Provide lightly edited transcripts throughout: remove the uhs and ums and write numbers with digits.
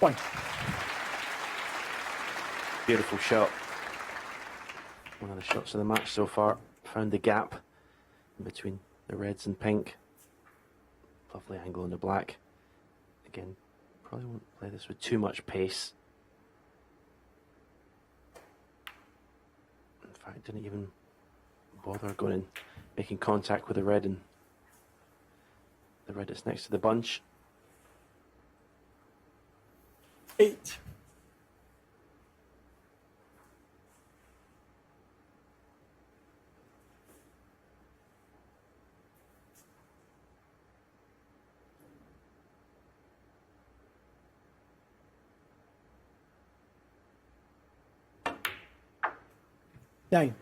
One. Beautiful shot. One of the shots of the match so far. Found the gap in between the reds and pink. Lovely angle on the black. Again, probably won't play this with too much pace. In fact, didn't even bother going in, making contact with the red, and the red that's next to the bunch. 8. Nine.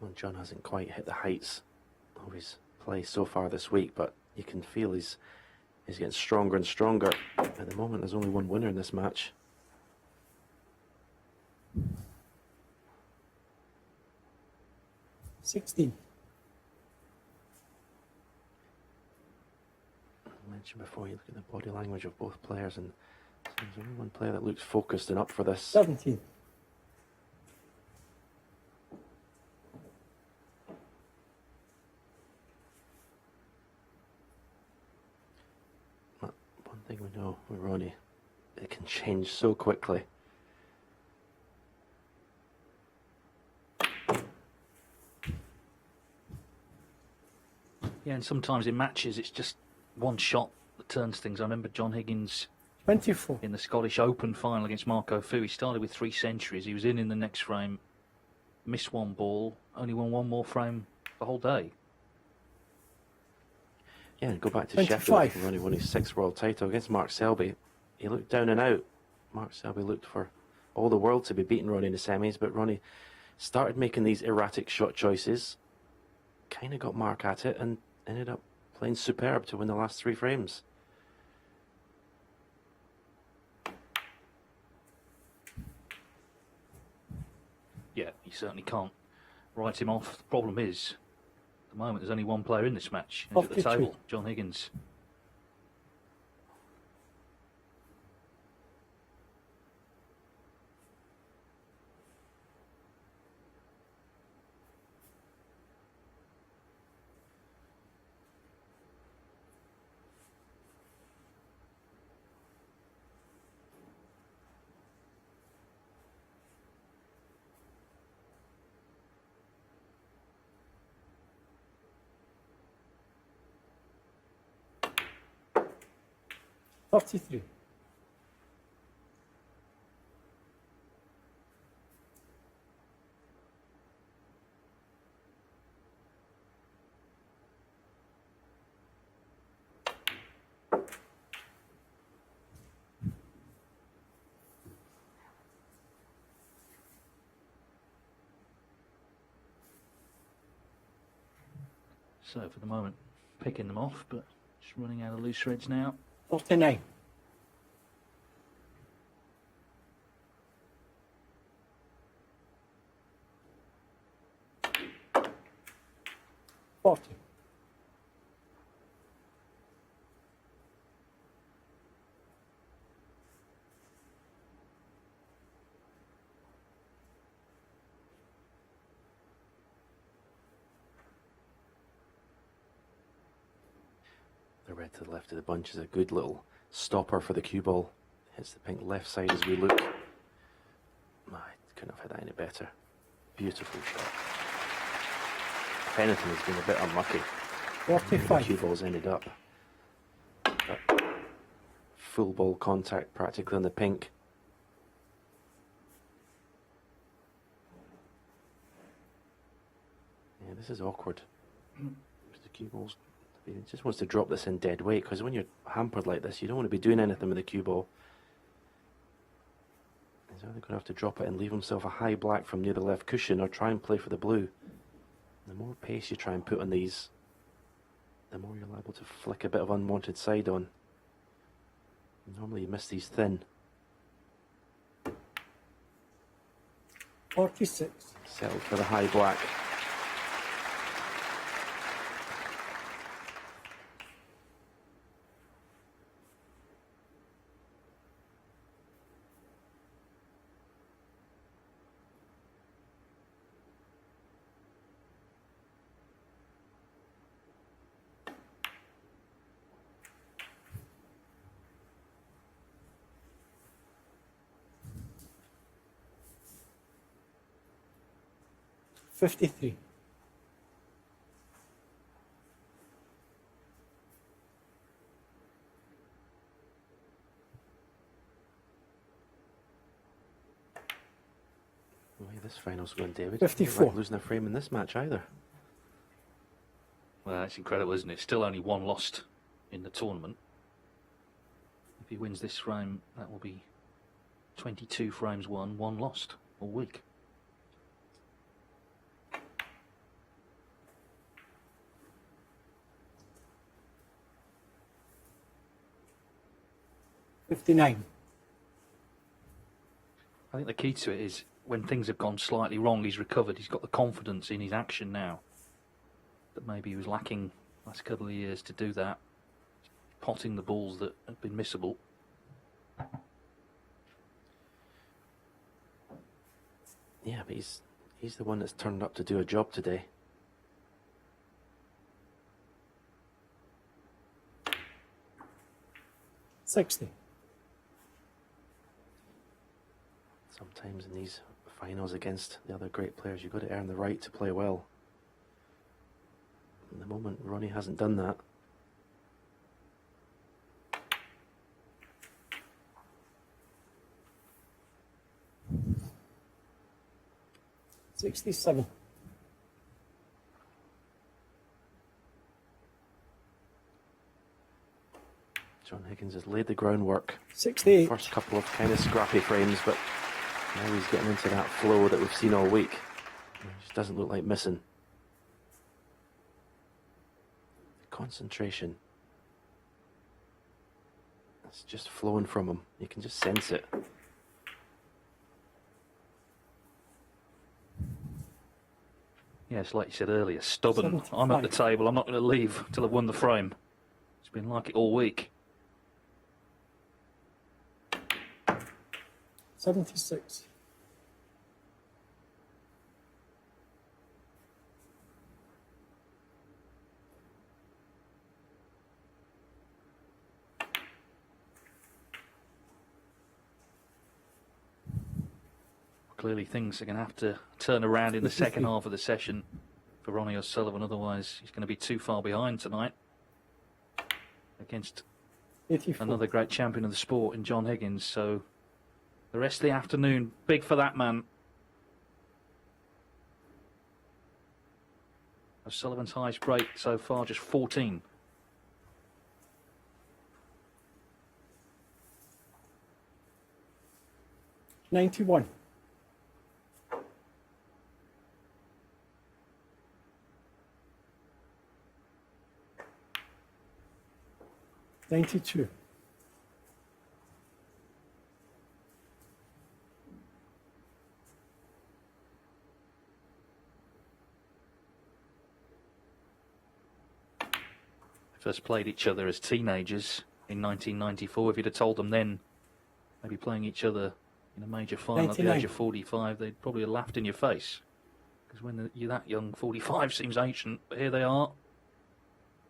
Well, John hasn't quite hit the heights of his play so far this week, but you can feel he's getting stronger and stronger. At the moment, there's only one winner in this match. $16. I mentioned before, you look at the body language of both players, and there's only one player that looks focused and up for this. 17. One thing we know with Ronnie, it can change so quickly. Yeah, and sometimes in matches it's just one shot that turns things. I remember John Higgins 24. in the Scottish Open final against Marco Fu. He started with 3 centuries. He was in the next frame, missed one ball, only won one more frame the whole day. Yeah, and go back to 25. Sheffield. Ronnie won his 6th world title against Mark Selby. He looked down and out. Mark Selby looked for all the world to be beating Ronnie in the semis, but Ronnie started making these erratic shot choices, kind of got Mark at it, and ended up playing superb to win the last 3 frames. Yeah, you certainly can't write him off. The problem is, at the moment, there's only one player in this match. He's at the 42. table, John Higgins. $33. So for the moment, picking them off, but just running out of loose threads now. 49. $40. The red to the left of the bunch is a good little stopper for the cue ball. Hits the pink left side as we look. I couldn't have hit that any better. Beautiful shot. If anything, has been a bit unlucky. The cue 45. ball's ended up. But full ball contact practically on the pink. Yeah, this is awkward. The cue ball's, he just wants to drop this in dead weight, because when you're hampered like this, you don't want to be doing anything with the cue ball. He's either going to have to drop it and leave himself a high black from near the left cushion, or try and play for the blue. The more pace you try and put on these, the more you're liable to flick a bit of unwanted side on. Normally you miss these thin. 46. Settled for the high black. 53. The way this final's going, David. 54. Not losing a frame in this match either. Well, it's incredible, isn't it? Still only one lost in the tournament. If he wins this frame, that will be 22 frames won, 1 lost all week. $59. I think the key to it is when things have gone slightly wrong, he's recovered. He's got the confidence in his action now that maybe he was lacking last couple of years to do that. Potting the balls that have been missable. Yeah, but he's the one that's turned up to do a job today. $60. Sometimes in these finals against the other great players, you've got to earn the right to play well. At the moment, Ronnie hasn't done that. $67. John Higgins has laid the groundwork. 68. First couple of kind of scrappy frames, but now he's getting into that flow that we've seen all week. It just doesn't look like missing. Concentration. It's just flowing from him. You can just sense it. Yes, like you said earlier, stubborn. 75. I'm at the table. I'm not going to leave till I've won the frame. It's been like it all week. 76. Clearly things are going to have to turn around in the second half of the session for Ronnie O'Sullivan. Otherwise, he's going to be too far behind tonight against 84. another great champion of the sport in John Higgins. So the rest of the afternoon, big for that man. O'Sullivan's highest break so far, just 14. $91. $92. First played each other as teenagers in 1994. If you'd have told them then, maybe playing each other in a major final at the 99. age of 45, they'd probably have laughed in your face. Because when you're that young, 45 seems ancient. But here they are,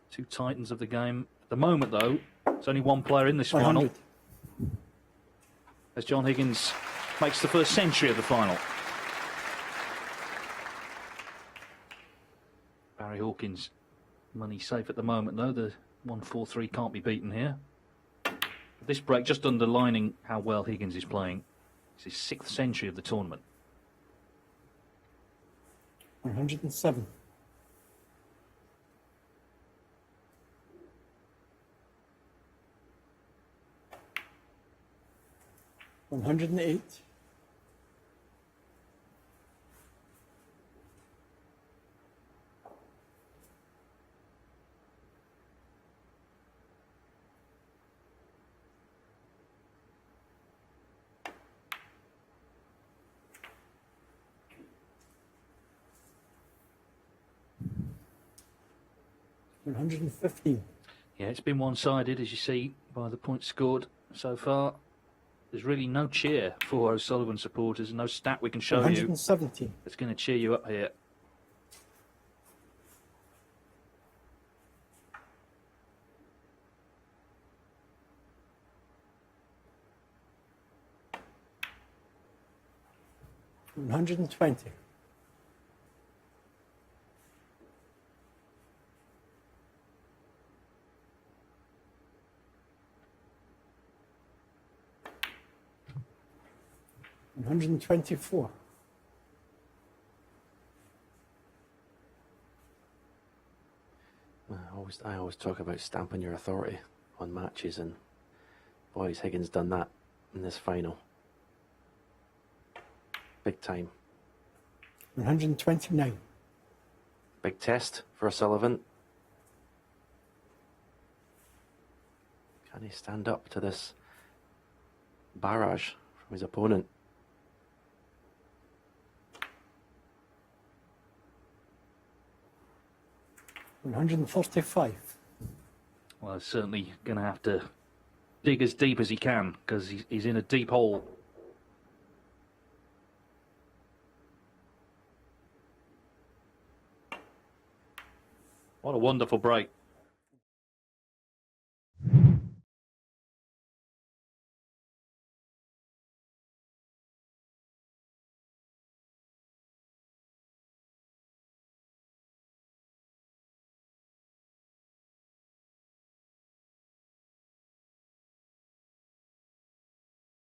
two titans of the game. At the moment, though, there's only one player in this final. 100. As John Higgins makes the first century of the final. Barry Hawkins, money safe at the moment, though. The 143 can't be beaten here. This break just underlining how well Higgins is playing. It's his 6th century of the tournament. 107. $108. $115. Yeah, it's been one-sided, as you see, by the points scored so far. There's really no cheer for O'Sullivan supporters, no stat we can show you 117. that's going to cheer you up here. $120. 124. I always talk about stamping your authority on matches, and boys, Higgins done that in this final. Big time. 129. Big test for O'Sullivan. Can he stand up to this barrage from his opponent? $135. Well, he's certainly going to have to dig as deep as he can because he's in a deep hole. What a wonderful break.